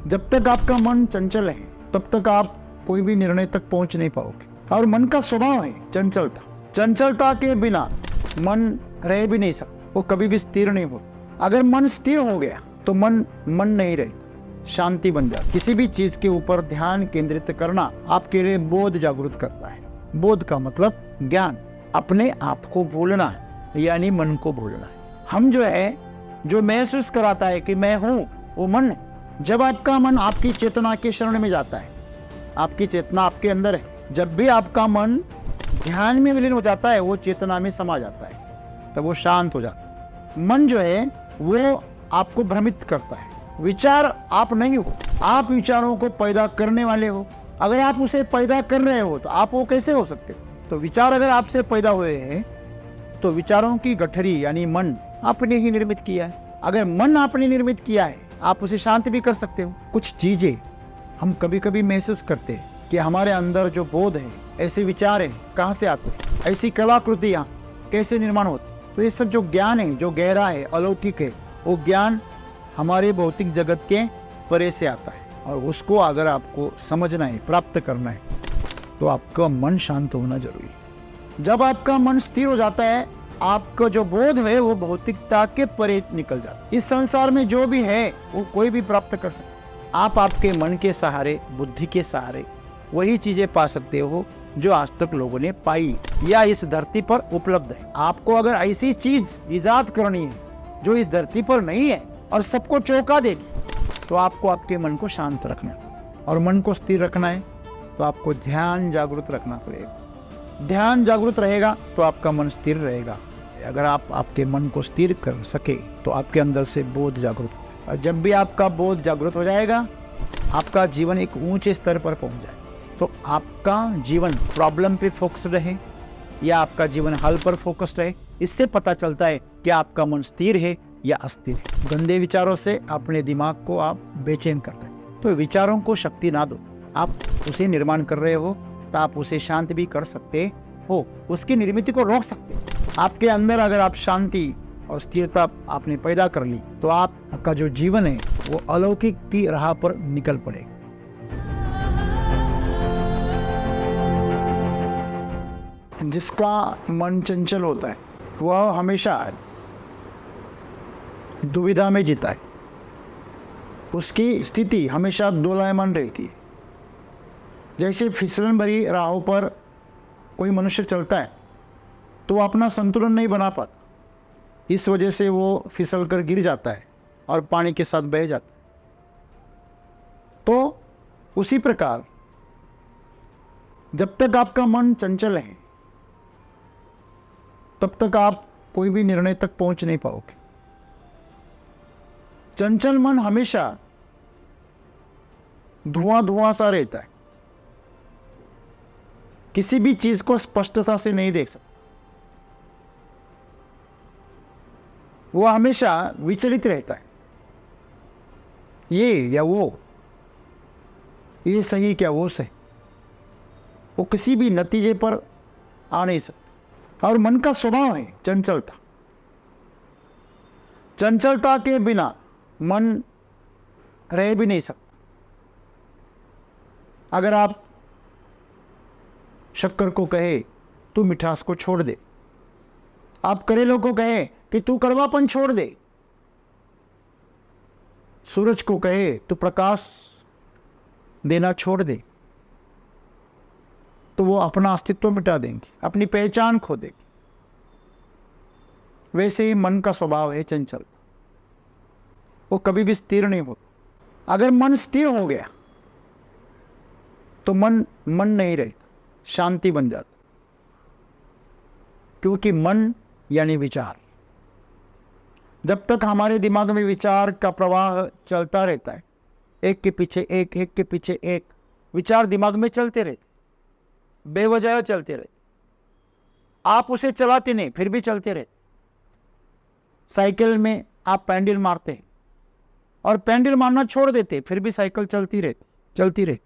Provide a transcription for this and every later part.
जब तक आपका मन चंचल है तब तक आप कोई भी निर्णय तक पहुंच नहीं पाओगे। और मन का स्वभाव है चंचलता। चंचलता के बिना मन रह भी नहीं सकता, वो कभी भी स्थिर नहीं होता। अगर मन स्थिर हो गया तो मन नहीं रहता, शांति बन जाती। किसी भी चीज के ऊपर ध्यान केंद्रित करना आपके लिए बोध जागृत करता है। बोध का मतलब ज्ञान, अपने आप को भूलना है, यानी मन को भूलना है। हम जो महसूस कराता है कि मैं हूं, वो मन है। जब आपका मन आपकी चेतना के शरण में जाता है, आपकी चेतना आपके अंदर है, जब भी आपका मन ध्यान में विलीन हो जाता है, वो चेतना में समा जाता है, तब वो शांत हो जाता है। मन वो आपको भ्रमित करता है। विचार आप नहीं हो, आप विचारों को पैदा करने वाले हो। अगर आप उसे पैदा कर रहे हो तो आप वो कैसे हो सकते हो? तो विचार अगर आपसे पैदा हुए हैं तो विचारों की गठरी यानी मन आपने ही निर्मित किया है। अगर मन आपने निर्मित किया है, आप उसे शांत भी कर सकते हो। कुछ चीजें हम कभी कभी महसूस करते हैं कि हमारे अंदर जो बोध है, ऐसे विचार है, कहाँ से आते हैं, ऐसी कलाकृतियाँ कैसे निर्माण होती। तो ये सब जो ज्ञान है, जो गहरा है, अलौकिक है, वो ज्ञान हमारे भौतिक जगत के परे से आता है। और उसको अगर आपको समझना है, प्राप्त करना है, तो आपका मन शांत होना जरूरी है। जब आपका मन स्थिर हो जाता है, आपका जो बोध है वो भौतिकता के परे निकल जाता है। इस संसार में जो भी है वो कोई भी प्राप्त कर सकता है। आप आपके मन के सहारे, बुद्धि के सहारे वही चीजें पा सकते हो जो आज तक लोगों ने पाई या इस धरती पर उपलब्ध है। आपको अगर ऐसी चीज इजाद करनी है जो इस धरती पर नहीं है और सबको चौंका देगी, तो आपको आपके मन को शांत रखना है। और मन को स्थिर रखना है तो आपको ध्यान जागृत रखना पड़ेगा। ध्यान जागृत रहेगा तो आपका मन स्थिर रहेगा। अगर आप आपके मन को स्थिर कर सके तो आपके अंदर से बोध जागृत होता है। और जब भी आपका बोध जागृत हो जाएगा, आपका जीवन एक ऊंचे स्तर पर पहुंच जाएगा। तो आपका जीवन प्रॉब्लम पे फोकस रहे या आपका जीवन हल पर फोकस रहे, इससे पता चलता है कि आपका मन स्थिर है या अस्थिर है। गंदे विचारों से अपने दिमाग को आप बेचैन करते हैं। तो विचारों को शक्ति ना दो, आप उसे निर्माण कर रहे हो तो आप उसे शांत भी कर सकते हो, उसकी निर्मित को रोक सकते हो। आपके अंदर अगर आप शांति और स्थिरता आपने पैदा कर ली तो आपका जो जीवन है वो अलौकिक की राह पर निकल पड़ेगा। जिसका मन चंचल होता है वह हमेशा दुविधा में जीता है। उसकी स्थिति हमेशा दोलायमान रहती है। जैसे फिसलन भरी राहों पर कोई मनुष्य चलता है तो वो अपना संतुलन नहीं बना पाता, इस वजह से वो फिसल कर गिर जाता है और पानी के साथ बह जाता है। तो उसी प्रकार जब तक आपका मन चंचल है तब तक आप कोई भी निर्णय तक पहुंच नहीं पाओगे। चंचल मन हमेशा धुआं सा रहता है, किसी भी चीज को स्पष्टता से नहीं देख सकता। वो हमेशा विचलित रहता है, ये या वो, ये सही क्या वो सही, वो किसी भी नतीजे पर आ नहीं सकता। और मन का स्वभाव है चंचलता। चंचलता के बिना मन रह भी नहीं सकता। अगर आप शक्कर को कहे तू मिठास को छोड़ दे, आप करेलों को कहे कि तू कड़वापन छोड़ दे, सूरज को कहे तू प्रकाश देना छोड़ दे, तो वो अपना अस्तित्व मिटा देंगे, अपनी पहचान खो देंगे। वैसे ही मन का स्वभाव है चंचल, वो कभी भी स्थिर नहीं होता। अगर मन स्थिर हो गया तो मन नहीं रहता, शांति बन जाता। क्योंकि मन यानी विचार, जब तक हमारे दिमाग में विचार का प्रवाह चलता रहता है, एक के पीछे एक, एक के पीछे एक विचार दिमाग में चलते रहते, बेवजह चलते रहते। आप उसे चलाते नहीं फिर भी चलते रहते। साइकिल में आप पैडल मारते हैं और पैडल मारना छोड़ देते, फिर भी साइकिल चलती रहती।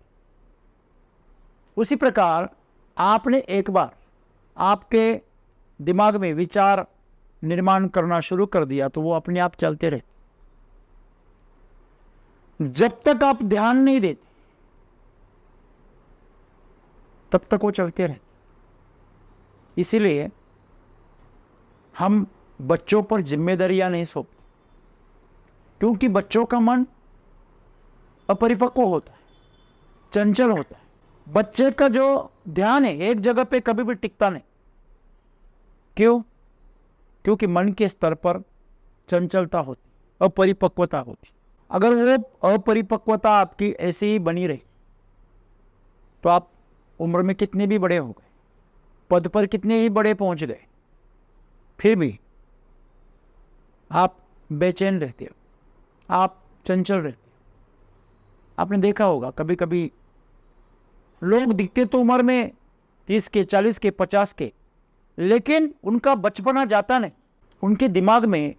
उसी प्रकार आपने एक बार आपके दिमाग में विचार निर्माण करना शुरू कर दिया तो वो अपने आप चलते रहते। जब तक आप ध्यान नहीं देते तब तक वो चलते रहते। इसीलिए हम बच्चों पर जिम्मेदारियां नहीं सौंपते, क्योंकि बच्चों का मन अपरिपक्व होता है, चंचल होता है। बच्चे का जो ध्यान है एक जगह पे कभी भी टिकता नहीं। क्यों? क्योंकि मन के स्तर पर चंचलता होती, अपरिपक्वता होती। अगर वो अपरिपक्वता आपकी ऐसी ही बनी रही तो आप उम्र में कितने भी बड़े हो गए, पद पर कितने ही बड़े पहुंच गए, फिर भी आप बेचैन रहते हो, आप चंचल रहते हो। आपने देखा होगा कभी कभी लोग दिखते तो उम्र में 30 के, 40 के, 50 के, लेकिन उनका बचपना जाता नहीं। उनके दिमाग में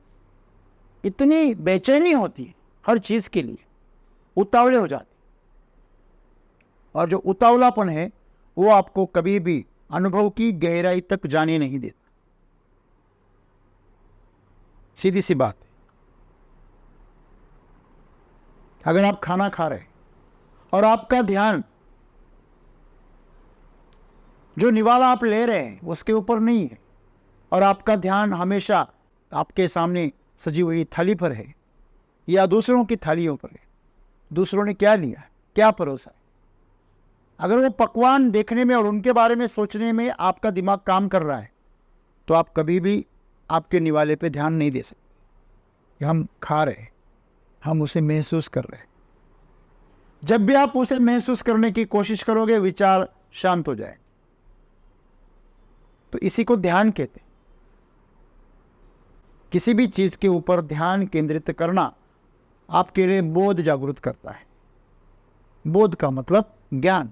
इतनी बेचैनी होती है हर चीज के लिए, उतावले हो जाते। और जो उतावलापन है वो आपको कभी भी अनुभव की गहराई तक जाने नहीं देता। सीधी सी बात है। अगर आप खाना खा रहे और आपका ध्यान जो निवाला आप ले रहे हैं उसके ऊपर नहीं है, और आपका ध्यान हमेशा आपके सामने सजी हुई थाली पर है या दूसरों की थालियों पर है, दूसरों ने क्या लिया, क्या परोसा है, अगर वो पकवान देखने में और उनके बारे में सोचने में आपका दिमाग काम कर रहा है तो आप कभी भी आपके निवाले पे ध्यान नहीं दे सकते कि हम खा रहे हैं, हम उसे महसूस कर रहे हैं। जब भी आप उसे महसूस करने की कोशिश करोगे विचार शांत हो जाए। तो इसी को ध्यान कहते हैं। किसी भी चीज के ऊपर ध्यान केंद्रित करना आपके लिए बोध जागृत करता है। बोध का मतलब ज्ञान।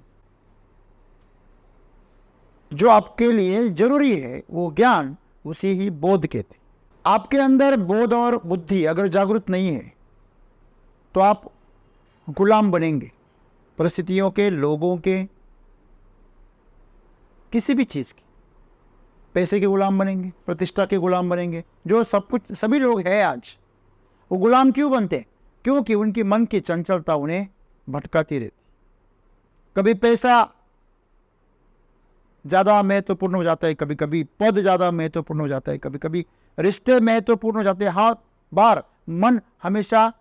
जो आपके लिए जरूरी है वो ज्ञान, उसे ही बोध कहते हैं। आपके अंदर बोध और बुद्धि अगर जागृत नहीं है तो आप गुलाम बनेंगे परिस्थितियों के, लोगों के, किसी भी चीज के। पैसे के गुलाम बनेंगे, प्रतिष्ठा के गुलाम बनेंगे। जो सब कुछ सभी लोग हैं आज, वो गुलाम क्यों बनते हैं? क्योंकि उनकी मन की चंचलता उन्हें भटकाती रहती। कभी पैसा ज्यादा महत्वपूर्ण हो जाता है, कभी कभी पद ज्यादा महत्वपूर्ण हो जाता है, कभी कभी रिश्ते महत्वपूर्ण हो जाते हैं। हर बार मन हमेशा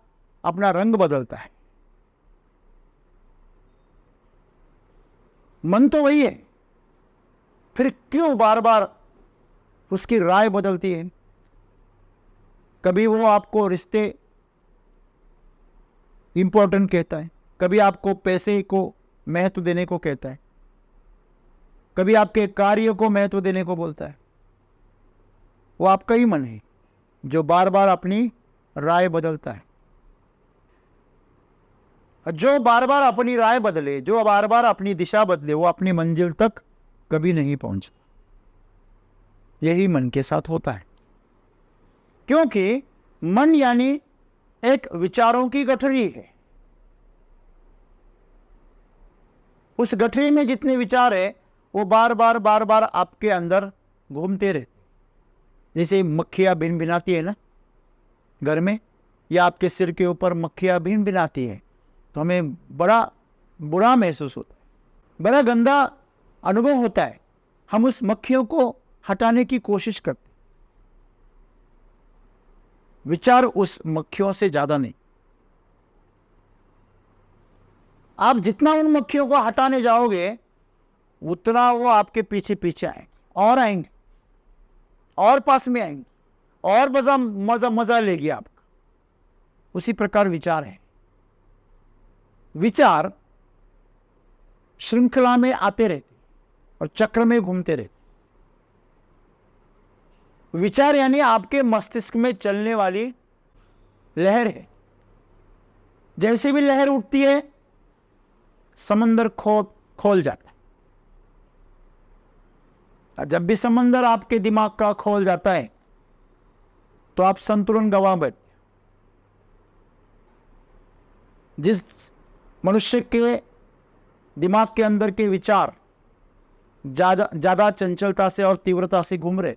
अपना रंग बदलता है। मन तो वही है, फिर क्यों बार बार उसकी राय बदलती है? कभी वो आपको रिश्ते इंपॉर्टेंट कहता है, कभी आपको पैसे को महत्व देने को कहता है, कभी आपके कार्य को महत्व देने को बोलता है। वो आपका ही मन है जो बार बार अपनी राय बदलता है। जो बार बार अपनी राय बदले, जो बार बार अपनी दिशा बदले, वो अपनी मंजिल तक कभी नहीं पहुंचता। यही मन के साथ होता है, क्योंकि मन यानी एक विचारों की गठरी है। उस गठरी में जितने विचार है वो बार बार आपके अंदर घूमते रहते। जैसे मक्खियां भिन भिनाती है ना घर में, या आपके सिर के ऊपर मक्खियां भिन भिनाती है तो हमें बड़ा बुरा महसूस होता है, बड़ा गंदा अनुभव होता है। हम उस मक्खियों को हटाने की कोशिश करते। विचार उस मक्खियों से ज्यादा नहीं। आप जितना उन मक्खियों को हटाने जाओगे उतना वो आपके पीछे पीछे आएंगे और आएंगे और पास में आएंगे और मजा लेगी आपका। उसी प्रकार विचार है। विचार श्रृंखला में आते रहते और चक्र में घूमते रहते। विचार यानी आपके मस्तिष्क में चलने वाली लहर है। जैसे भी लहर उठती है समंदर खोल जाता है। जब भी समंदर आपके दिमाग का खोल जाता है तो आप संतुलन गंवा बैठते। जिस मनुष्य के दिमाग के अंदर के विचार ज्यादा चंचलता से और तीव्रता से घूम रहे,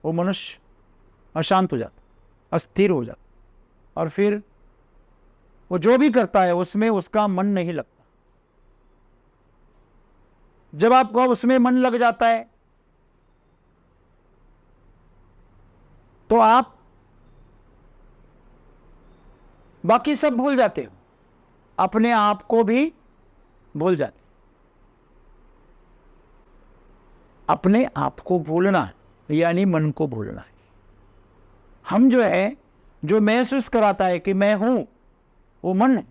वो मनुष्य अशांत हो जाता, अस्थिर हो जाता, और फिर वो जो भी करता है उसमें उसका मन नहीं लगता। जब आपको उसमें मन लग जाता है तो आप बाकी सब भूल जाते हो, अपने आप को भी भूल जाते। अपने आप को भूलना यानी मन को भूलना है। हम जो है, जो महसूस कराता है कि मैं हूं, वो मन है।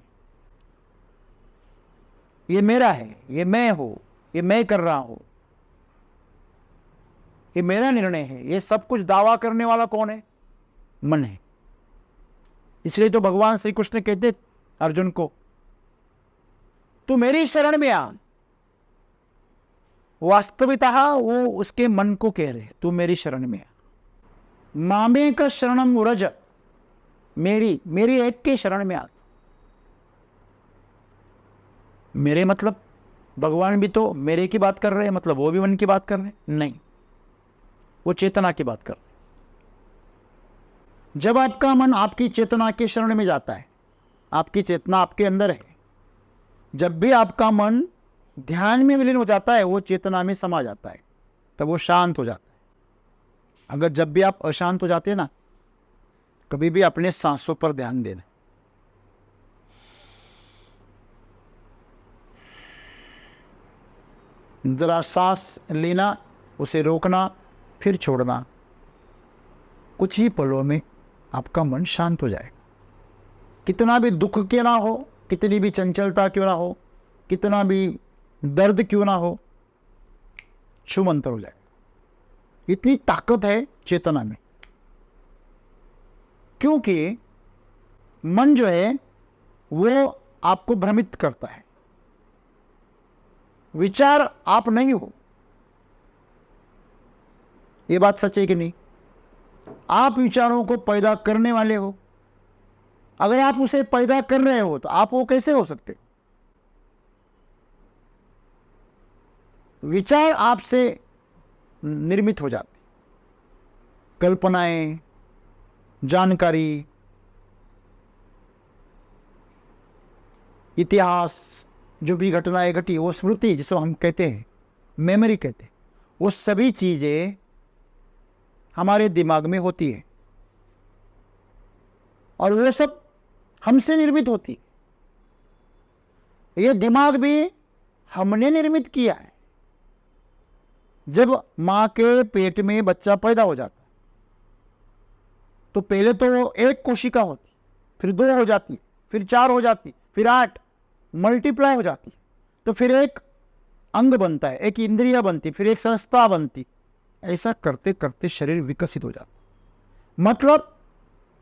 ये मेरा है, ये मैं हूं, ये मैं कर रहा हूं, ये मेरा निर्णय है, ये सब कुछ दावा करने वाला कौन है? मन है। इसलिए तो भगवान श्री कृष्ण कहते अर्जुन को, तू मेरी शरण में आ। वास्तविकता वो उसके मन को कह रहे, तू मेरी शरण में आ। मामे का शरणम उरज, मेरी एक के शरण में आ। मेरे मतलब भगवान भी तो मेरे की बात कर रहे हैं, मतलब वो भी मन की बात कर रहे हैं? नहीं, वो चेतना की बात कर रहे हैं। जब आपका मन आपकी चेतना के शरण में जाता है, आपकी चेतना आपके अंदर है, जब भी आपका मन ध्यान में विलीन हो जाता है, वो चेतना में समा जाता है, तब वो शांत हो जाता है। अगर जब भी आप अशांत हो जाते हैं ना, कभी भी अपने सांसों पर ध्यान देना। जरा सांस लेना, उसे रोकना, फिर छोड़ना। कुछ ही पलों में आपका मन शांत हो जाएगा। कितना भी दुख क्यों ना हो, कितनी भी चंचलता क्यों ना हो, कितना भी दर्द क्यों ना हो, छूमंतर हो जाएगा। इतनी ताकत है चेतना में। क्योंकि मन जो है वो आपको भ्रमित करता है। विचार आप नहीं हो, ये बात सच है कि नहीं? आप विचारों को पैदा करने वाले हो। अगर आप उसे पैदा कर रहे हो तो आप वो कैसे हो सकते? विचार आपसे निर्मित हो जाते, कल्पनाएं, जानकारी, इतिहास, जो भी घटनाएं घटी, वो स्मृति जिसे हम कहते हैं, मेमोरी कहते हैं, वो सभी चीजें हमारे दिमाग में होती है और वो सब हमसे निर्मित होती है। ये दिमाग भी हमने निर्मित किया है। जब मां के पेट में बच्चा पैदा हो जाता है तो पहले तो वो एक कोशिका होती, फिर 2 हो जाती, फिर 4 हो जाती, फिर 8 मल्टीप्लाई हो जाती, तो फिर एक अंग बनता है, एक इंद्रिय बनती, फिर एक संस्था बनती। ऐसा करते करते शरीर विकसित हो जाता। मतलब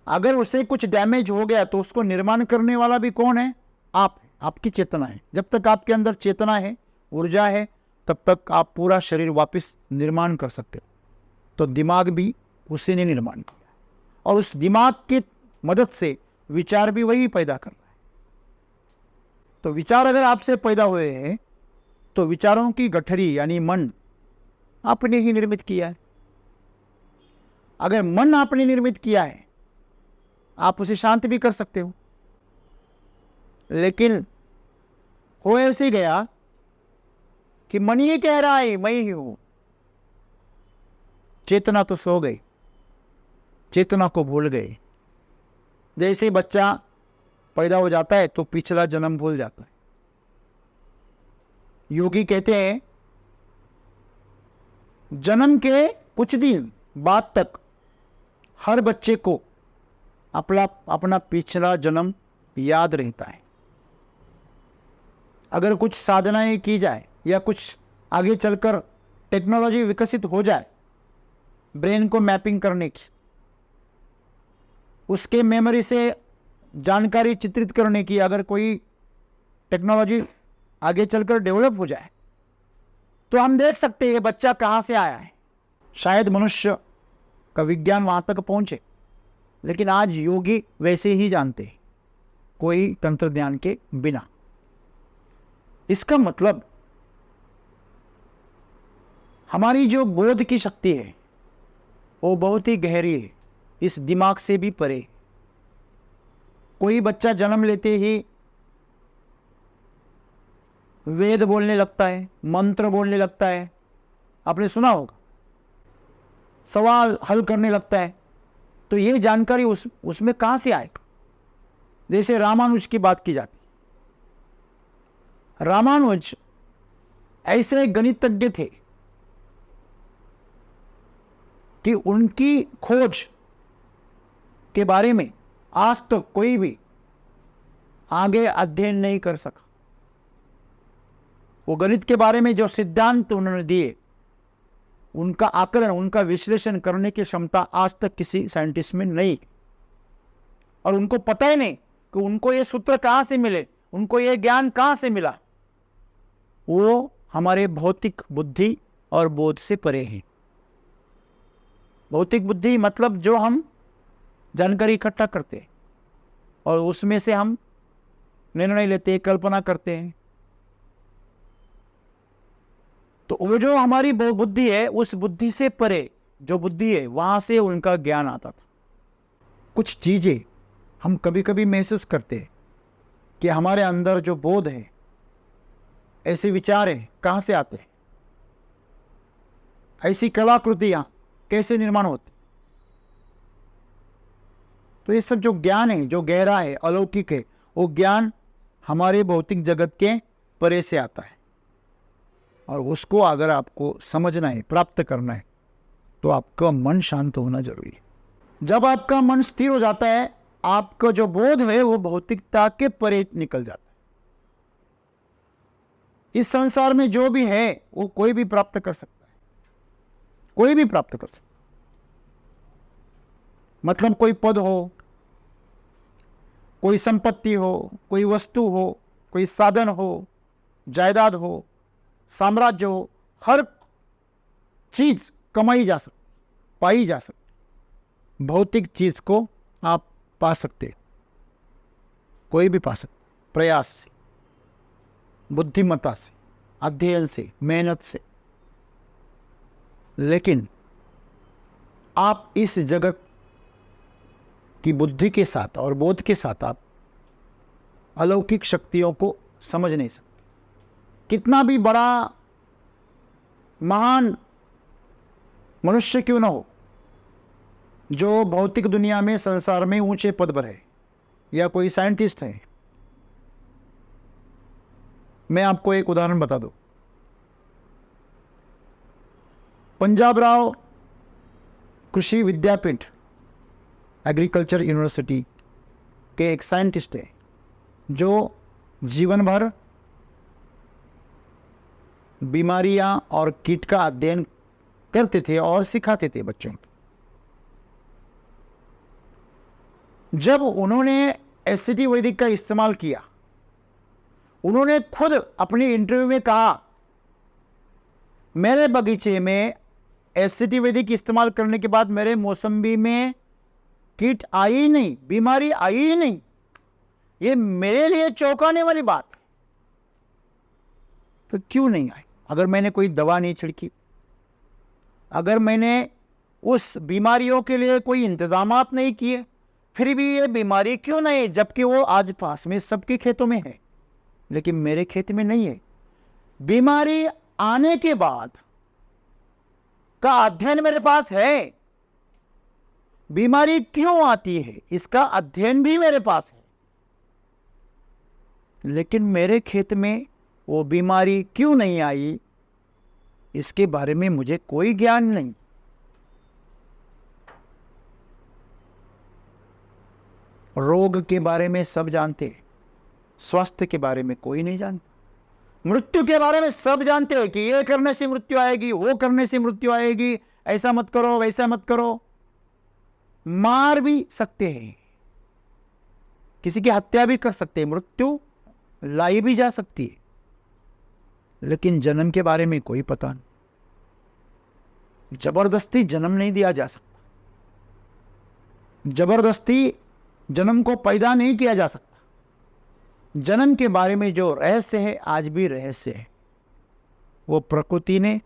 अगर उसे कुछ डैमेज हो गया तो उसको निर्माण करने वाला भी कौन है? आप है, आपकी चेतना है। जब तक आपके अंदर चेतना है, ऊर्जा है, तब तक आप पूरा शरीर वापस निर्माण कर सकते हो। तो दिमाग भी उसी ने निर्माण किया और उस दिमाग की मदद से विचार भी वही पैदा कर रहा है। तो विचार अगर आपसे पैदा हुए हैं तो विचारों की गठरी यानी मन आपने ही निर्मित किया है। अगर मन आपने निर्मित किया है, आप उसे शांत भी कर सकते हो। लेकिन हो ऐसे गया कि मन ये कह रहा है मैं ही हूं। चेतना तो सो गई, चेतना को भूल गए। जैसे बच्चा पैदा हो जाता है तो पिछला जन्म भूल जाता है। योगी कहते हैं जन्म के कुछ दिन बाद तक हर बच्चे को अपना पिछला जन्म याद रहता है। अगर कुछ साधनाएं की जाए या कुछ आगे चलकर टेक्नोलॉजी विकसित हो जाए ब्रेन को मैपिंग करने की, उसके मेमोरी से जानकारी चित्रित करने की, अगर कोई टेक्नोलॉजी आगे चलकर डेवलप हो जाए तो हम देख सकते हैं ये बच्चा कहाँ से आया है। शायद मनुष्य का विज्ञान वहाँ तक पहुँचे, लेकिन आज योगी वैसे ही जानते हैं, कोई तंत्र ज्ञान के बिना। इसका मतलब हमारी जो बोध की शक्ति है वो बहुत ही गहरी है, इस दिमाग से भी परे। कोई बच्चा जन्म लेते ही वेद बोलने लगता है, मंत्र बोलने लगता है, आपने सुना होगा, सवाल हल करने लगता है। तो ये जानकारी उसमें कहां से आए? जैसे रामानुज की बात की जाती, रामानुज ऐसे गणितज्ञ थे कि उनकी खोज के बारे में आज तक कोई भी आगे अध्ययन नहीं कर सका। वो गणित के बारे में जो सिद्धांत उन्होंने दिए, उनका आकलन, उनका विश्लेषण करने की क्षमता आज तक किसी साइंटिस्ट में नहीं। और उनको पता ही नहीं कि उनको ये सूत्र कहां से मिले, उनको ये ज्ञान कहां से मिला। वो हमारे भौतिक बुद्धि और बोध से परे हैं। भौतिक बुद्धि मतलब जो हम जानकारी इकट्ठा करते हैं और उसमें से हम निर्णय लेते हैं, कल्पना करते हैं। तो वो जो हमारी बुद्धि है, उस बुद्धि से परे जो बुद्धि है, वहां से उनका ज्ञान आता था। कुछ चीजें हम कभी कभी महसूस करते हैं कि हमारे अंदर जो बोध है, ऐसे विचार है, कहां से आते हैं, ऐसी कलाकृतियां कैसे निर्माण होती। तो ये सब जो ज्ञान है, जो गहरा है, अलौकिक है, वो ज्ञान हमारे भौतिक जगत के परे से आता है। और उसको अगर आपको समझना है, प्राप्त करना है, तो आपका मन शांत होना जरूरी है। जब आपका मन स्थिर हो जाता है, आपका जो बोध है वो भौतिकता के परे निकल जाता है। इस संसार में जो भी है वो कोई भी प्राप्त कर सकता है, कोई भी प्राप्त कर सकता है। मतलब कोई पद हो, कोई संपत्ति हो, कोई वस्तु हो, कोई साधन हो, जायदाद हो, साम्राज्य हो, हर चीज कमाई जा सकती, पाई जा सकती। भौतिक चीज को आप पा सकते, कोई भी पा सकते, प्रयास से, बुद्धिमत्ता से, अध्ययन से, मेहनत से। लेकिन आप इस जगत की बुद्धि के साथ और बोध के साथ आप अलौकिक शक्तियों को समझ नहीं सकते। कितना भी बड़ा महान मनुष्य क्यों ना हो, जो भौतिक दुनिया में, संसार में ऊंचे पद पर है, या कोई साइंटिस्ट है। मैं आपको एक उदाहरण बता दूं। पंजाब राव कृषि विद्यापीठ, एग्रीकल्चर यूनिवर्सिटी के एक साइंटिस्ट है, जो जीवन भर बीमारियां और कीट का अध्ययन करते थे और सिखाते थे बच्चों को। जब उन्होंने एससीटी वैदिक का इस्तेमाल किया, उन्होंने खुद अपनी इंटरव्यू में कहा, मेरे बगीचे में एससीटी वैदिक इस्तेमाल करने के बाद मेरे मौसम्बी में कीट आई ही नहीं, बीमारी आई ही नहीं। ये मेरे लिए चौंकाने वाली बात है। तो क्यों नहीं आई? अगर मैंने कोई दवा नहीं छिड़की, अगर मैंने उस बीमारियों के लिए कोई इंतजामात नहीं किए, फिर भी ये बीमारी क्यों नहीं? जबकि वो आज पास में सबके खेतों में है, लेकिन मेरे खेत में नहीं है। बीमारी आने के बाद का अध्ययन मेरे पास है। बीमारी क्यों आती है, इसका अध्ययन भी मेरे पास है, लेकिन मेरे खेत में वो बीमारी क्यों नहीं आई, इसके बारे में मुझे कोई ज्ञान नहीं। रोग के बारे में सब जानते हैं, स्वास्थ्य के बारे में कोई नहीं जानता। मृत्यु के बारे में सब जानते हैं कि ये करने से मृत्यु आएगी, वो करने से मृत्यु आएगी, ऐसा मत करो, वैसा मत करो। मार भी सकते हैं, किसी की हत्या भी कर सकते हैं, मृत्यु लाई भी जा सकती है, लेकिन जन्म के बारे में कोई पता नहीं। जबरदस्ती जन्म नहीं दिया जा सकता, जबरदस्ती जन्म को पैदा नहीं किया जा सकता। जन्म के बारे में जो रहस्य है, आज भी रहस्य है, वो प्रकृति ने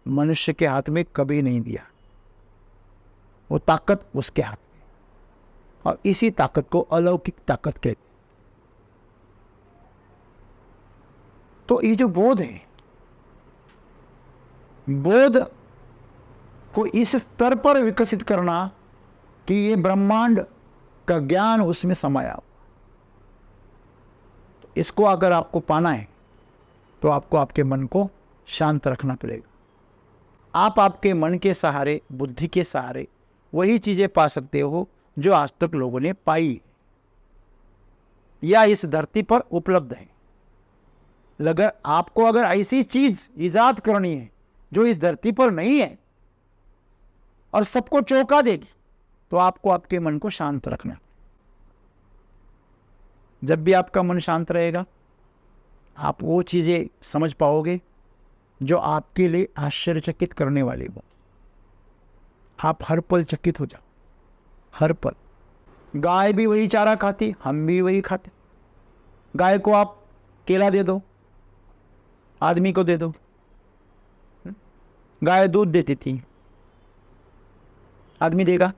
मनुष्य के हाथ में कभी नहीं दिया। वो ताकत उसके हाथ में। और इसी ताकत को अलौकिक ताकत कहते हैं। तो ये जो बोध है, बोध को इस स्तर पर विकसित करना कि ये ब्रह्मांड का ज्ञान उसमें समाया हो, तो इसको अगर आपको पाना है तो आपको आपके मन को शांत रखना पड़ेगा। आप आपके मन के सहारे, बुद्धि के सहारे वही चीजें पा सकते हो जो आज तक लोगों ने पाई या इस धरती पर उपलब्ध है। अगर आपको अगर ऐसी चीज इजाद करनी है जो इस धरती पर नहीं है और सबको चौंका देगी, तो आपको आपके मन को शांत रखना। जब भी आपका मन शांत रहेगा, आप वो चीजें समझ पाओगे जो आपके लिए आश्चर्यचकित करने वाली हो। आप हर पल चकित हो जाओ, हर पल। गाय भी वही चारा खाती, हम भी वही खाते। गाय को आप केला दे दो, आदमी को दे दो, गाय दूध देती थी, आदमी देगा?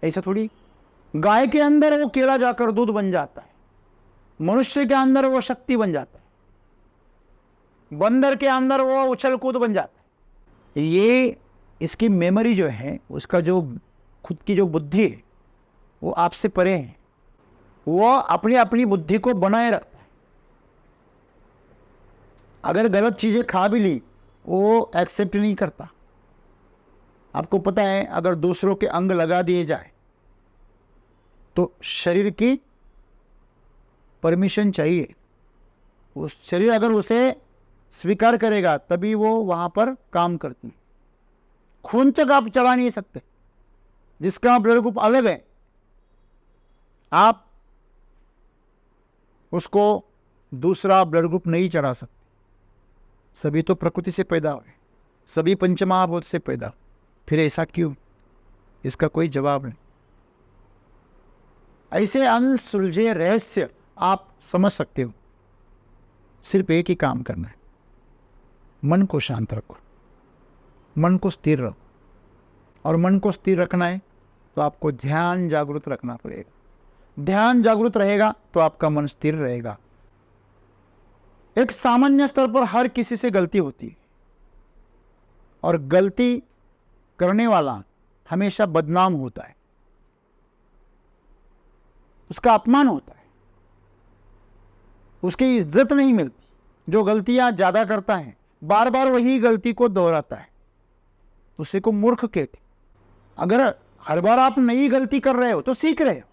ऐसा थोड़ी। गाय के अंदर वो केला जाकर दूध बन जाता है, मनुष्य के अंदर वो शक्ति बन जाता है, बंदर के अंदर वो उछल कूद बन जाता है। ये इसकी मेमोरी जो है, उसका जो खुद की जो बुद्धि है, वो आपसे परे है। वो अपनी अपनी बुद्धि को बनाए रखता है। अगर गलत चीजें खा भी ली, वो एक्सेप्ट नहीं करता। आपको पता है, अगर दूसरों के अंग लगा दिए जाए तो शरीर की परमिशन चाहिए। उस शरीर अगर उसे स्वीकार करेगा तभी वो वहां पर काम करती है। खून तक आप चला नहीं सकते, जिसका ब्लड ग्रुप अलग है, आप उसको दूसरा ब्लड ग्रुप नहीं चढ़ा सकते। सभी तो प्रकृति से पैदा हुए, सभी पंचमहाभूत से पैदा। फिर ऐसा क्यों? इसका कोई जवाब नहीं। ऐसे अनसुलझे रहस्य आप समझ सकते हो। सिर्फ एक ही काम करना है, मन को शांत रखो, मन को स्थिर रखो। और मन को स्थिर रखना है तो आपको ध्यान जागृत रखना पड़ेगा। ध्यान जागृत रहेगा तो आपका मन स्थिर रहेगा। एक सामान्य स्तर पर हर किसी से गलती होती है, और गलती करने वाला हमेशा बदनाम होता है, उसका अपमान होता है, उसकी इज्जत नहीं मिलती। जो गलतियां ज्यादा करता है, बार बार वही गलती को दोहराता है, उसे को मूर्ख कहते। अगर हर बार आप नई गलती कर रहे हो तो सीख रहे हो,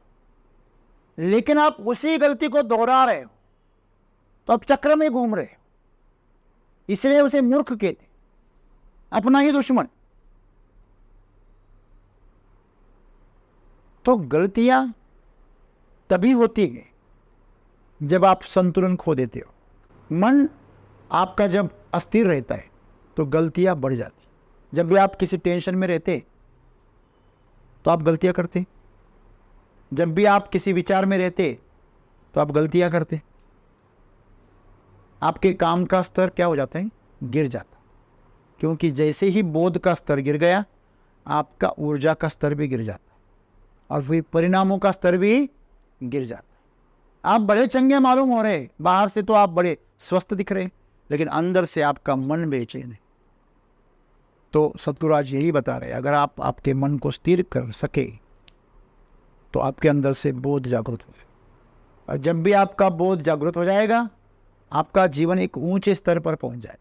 लेकिन आप उसी गलती को दोहरा रहे हो तो आप चक्र में घूम रहे हो। इसलिए उसे मूर्ख कहते, अपना ही दुश्मन। तो गलतियां तभी होती है जब आप संतुलन खो देते हो। मन आपका जब अस्थिर रहता है तो गलतियां बढ़ जाती। जब भी आप किसी टेंशन में रहते तो आप गलतियां करते, जब भी आप किसी विचार में रहते तो आप गलतियां करते। आपके काम का स्तर क्या हो जाता है? गिर जाता। क्योंकि जैसे ही बोध का स्तर गिर गया, आपका ऊर्जा का स्तर भी गिर जाता है, और फिर परिणामों का स्तर भी गिर जाता है। आप बड़े चंगे मालूम हो रहे, बाहर से तो आप बड़े स्वस्थ दिख रहे, लेकिन अंदर से आपका मन बेचैन है। तो सतगुरु आज यही बता रहे, अगर आप आपके मन को स्थिर कर सके तो आपके अंदर से बोध जागृत हो जाए। और जब भी आपका बोध जागृत हो जाएगा, आपका जीवन एक ऊंचे स्तर पर पहुंच जाए।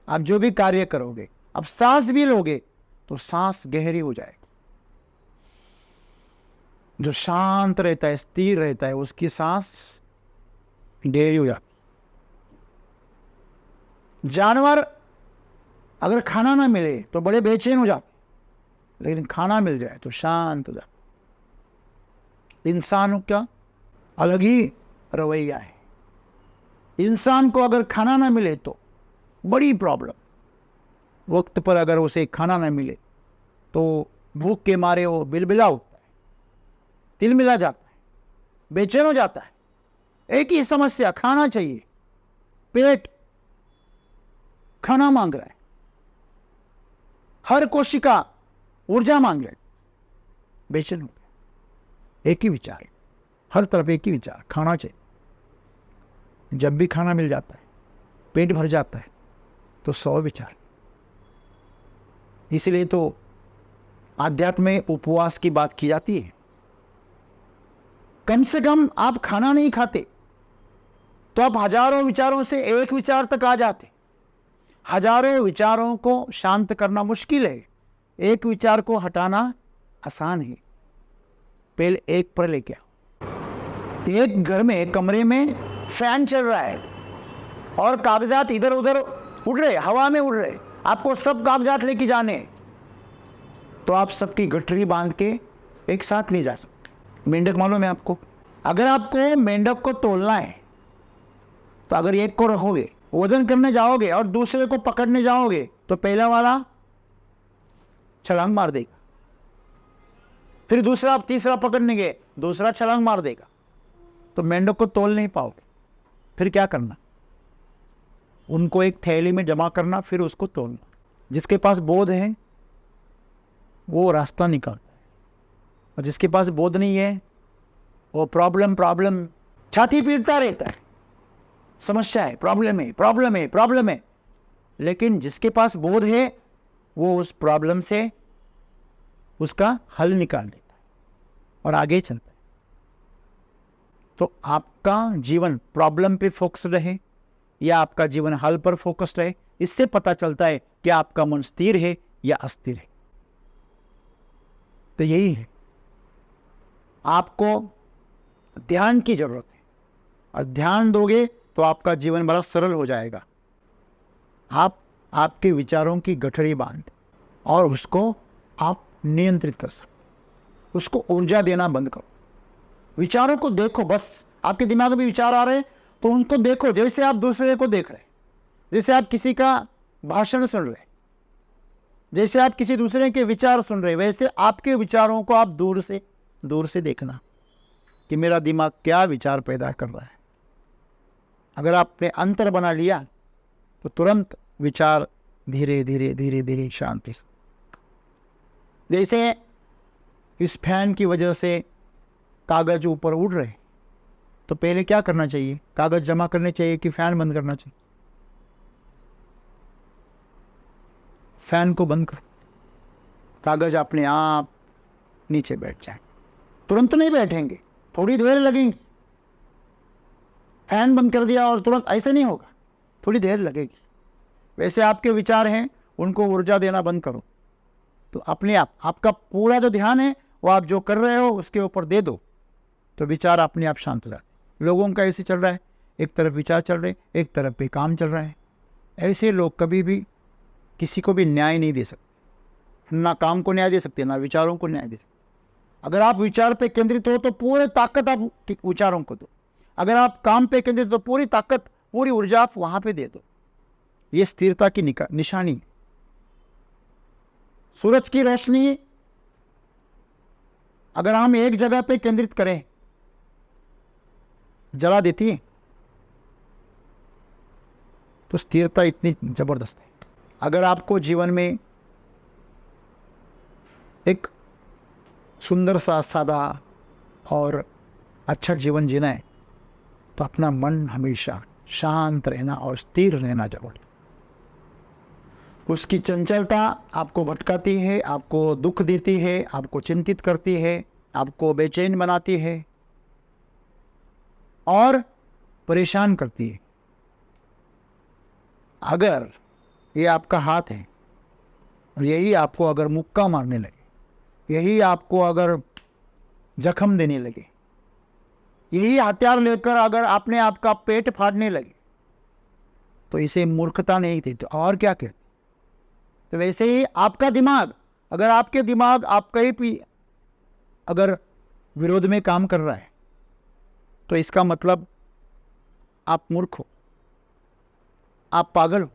आप जो भी कार्य करोगे, अब सांस भी लोगे तो सांस गहरी हो जाएगी। जो शांत रहता है, स्थिर रहता है, उसकी सांस गहरी हो जाती। जानवर अगर खाना ना मिले तो बड़े बेचैन हो जाते, लेकिन खाना मिल जाए तो शांत हो जाते। इंसान का अलग ही रवैया है। इंसान को अगर खाना ना मिले तो बड़ी प्रॉब्लम। वक्त पर अगर उसे खाना ना मिले तो भूख के मारे वो बिलबिला उठता है, तिलमिला जाता है, बेचैन हो जाता है। एक ही समस्या, खाना चाहिए। पेट खाना मांग रहा है, हर कोशिका ऊर्जा मांग रहे, बेचैन हो गया। एक ही विचार, हर तरफ एक ही विचार, खाना चाहिए। जब भी खाना मिल जाता है, पेट भर जाता है, तो 100 विचार। इसलिए तो आध्यात्म में उपवास की बात की जाती है। कम से कम आप खाना नहीं खाते तो आप हजारों विचारों से एक विचार तक आ जाते। हजारों विचारों को शांत करना मुश्किल है, एक विचार को हटाना आसान है। पहले एक पर लेके आओ। एक घर में, कमरे में फैन चल रहा है और कागजात इधर उधर उड़ रहे, हवा में उड़ रहे, आपको सब कागजात लेके जाने, तो आप सबकी गठरी बांध के एक साथ ले जा सकते। मेंढक मालूम है आपको? अगर आपको मेंढक को तोलना है तो अगर एक को रखोगे, वजन करने जाओगे और दूसरे को पकड़ने जाओगे, तो पहला वाला छलांग मार देगा, फिर दूसरा, तीसरा पकड़ने गए, दूसरा छलांग मार देगा, तो मेंढक को तोल नहीं पाओगे। फिर क्या करना? उनको एक थैली में जमा करना, फिर उसको तोलना। जिसके पास बोध है वो रास्ता निकालता है, और जिसके पास बोध नहीं है वो प्रॉब्लम छाती पीटता रहता है, समस्या है, प्रॉब्लम है। लेकिन जिसके पास बोध है वो उस प्रॉब्लम से उसका हल निकाल लेता है और आगे चलता है। तो आपका जीवन प्रॉब्लम पे फोकस रहे या आपका जीवन हल पर फोकस रहे, इससे पता चलता है कि आपका मन स्थिर है या अस्थिर है। तो यही है, आपको ध्यान की जरूरत है, और ध्यान दोगे तो आपका जीवन बड़ा सरल हो जाएगा। आप आपके विचारों की गठरी बांध और उसको आप नियंत्रित कर सकते। उसको ऊर्जा देना बंद करो। विचारों को देखो, बस आपके दिमाग में विचार आ रहे हैं तो उनको देखो, जैसे आप दूसरे को देख रहे, जैसे आप किसी का भाषण सुन रहे, जैसे आप किसी दूसरे के विचार सुन रहे, वैसे आपके विचारों को आप दूर से देखना कि मेरा दिमाग क्या विचार पैदा कर रहा है। अगर आपने अंतर बना लिया तो तुरंत विचार धीरे धीरे शांति। जैसे इस फैन की वजह से कागज ऊपर उड़ रहे, तो पहले क्या करना चाहिए? कागज जमा करने चाहिए कि फैन बंद करना चाहिए? फैन को बंद करो, कागज अपने आप नीचे बैठ जाए। तुरंत नहीं बैठेंगे, थोड़ी देर लगेगी। फैन बंद कर दिया और तुरंत ऐसे नहीं होगा, थोड़ी देर लगेगी। वैसे आपके विचार हैं, उनको ऊर्जा देना बंद करो, तो अपने आप आपका पूरा जो ध्यान है वो आप जो कर रहे हो उसके ऊपर दे दो, तो विचार अपने आप शांत हो जाते। लोगों का ऐसे चल रहा है, एक तरफ विचार चल रहे, एक तरफ पे काम चल रहा है। ऐसे लोग कभी भी किसी को भी न्याय नहीं दे सकते, ना काम को न्याय दे सकते, ना विचारों को न्याय दे सकते। अगर आप विचार पे केंद्रित हो तो पूरी ताकत आप विचारों को दो, अगर आप काम पे केंद्रित हो तो पूरी ताकत, पूरी ऊर्जा आप वहां पे दे दो। ये स्थिरता की निशानी। सूरज की रोशनी अगर हम एक जगह पे केंद्रित करें, जला देती है, तो स्थिरता इतनी जबरदस्त है। अगर आपको जीवन में एक सुंदर सा, सादा और अच्छा जीवन जीना है, तो अपना मन हमेशा शांत रहना और स्थिर रहना जरूरी। उसकी चंचलता आपको भटकाती है, आपको दुख देती है, आपको चिंतित करती है, आपको बेचैन बनाती है और परेशान करती है। अगर ये आपका हाथ है और यही आपको अगर मुक्का मारने लगे, यही आपको अगर जख्म देने लगे, यही हथियार लेकर अगर आपने आपका पेट फाड़ने लगे, तो इसे मूर्खता नहीं थी तो और क्या कहते? तो वैसे ही आपका दिमाग, अगर आपके दिमाग आप कहीं भी अगर विरोध में काम कर रहा है, तो इसका मतलब आप मूर्ख हो, आप पागल हो,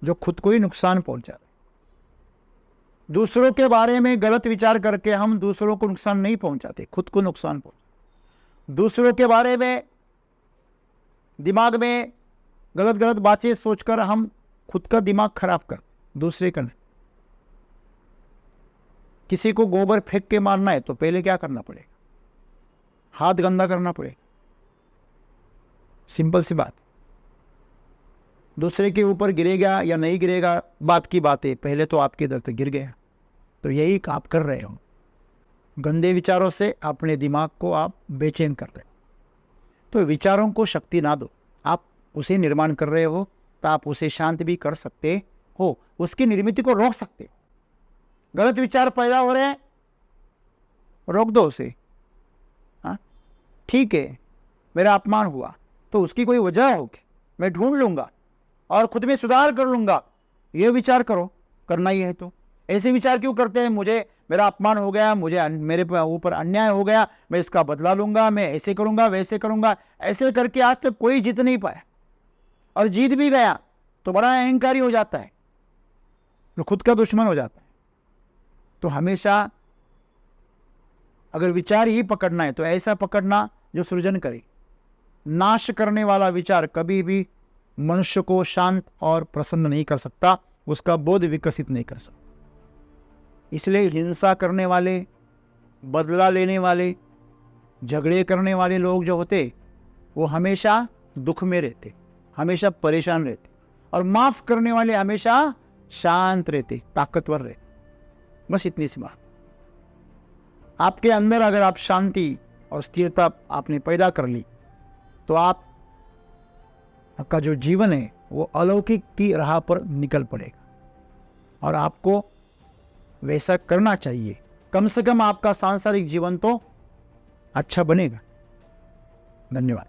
जो खुद को ही नुकसान पहुंचा रहे। दूसरों के बारे में गलत विचार करके हम दूसरों को नुकसान नहीं पहुंचाते, खुद को नुकसान पहुंचाते। दूसरों के बारे में दिमाग में गलत गलत बातें सोचकर हम खुद का दिमाग खराब करते, दूसरे का नहीं। किसी को गोबर फेंक के मारना है तो पहले क्या करना पड़ेगा? हाथ गंदा करना पड़ेगा। सिंपल सी बात। दूसरे के ऊपर गिरेगा या नहीं गिरेगा बात की बात है, पहले तो आपके इधर तक गिर गया। तो यही आप कर रहे हो, गंदे विचारों से अपने दिमाग को आप बेचैन कर रहे हो। तो विचारों को शक्ति ना दो, आप उसे निर्माण कर रहे हो तो आप उसे शांत भी कर सकते हो, उसकी निर्मित को रोक सकते हो। गलत विचार पैदा हो रहे हैं, रोक दो उसे। हाँ ठीक है, मेरा अपमान हुआ तो उसकी कोई वजह होगी, मैं ढूंढ लूंगा और खुद में सुधार कर लूंगा, ये विचार करो। करना ही है तो ऐसे विचार क्यों करते हैं? मेरा अपमान हो गया, मुझे मेरे ऊपर अन्याय हो गया, मैं इसका बदला लूंगा, मैं ऐसे करूंगा वैसे करूंगा। ऐसे करके आज तक कोई जीत नहीं पाया, और जीत भी गया तो बड़ा अहंकारी हो जाता है, तो खुद का दुश्मन हो जाता है। तो हमेशा अगर विचार ही पकड़ना है तो ऐसा पकड़ना जो सृजन करे। नाश करने वाला विचार कभी भी मनुष्य को शांत और प्रसन्न नहीं कर सकता, उसका बोध विकसित नहीं कर सकता। इसलिए हिंसा करने वाले, बदला लेने वाले, झगड़े करने वाले लोग जो होते वो हमेशा दुख में रहते, हमेशा परेशान रहते, और माफ करने वाले हमेशा शांत रहते, ताकतवर रहते। बस इतनी सी बात। आपके अंदर अगर आप शांति और स्थिरता आपने पैदा कर ली तो आपका जो जीवन है वो अलौकिक की राह पर निकल पड़ेगा, और आपको वैसा करना चाहिए। कम से कम आपका सांसारिक जीवन तो अच्छा बनेगा। धन्यवाद।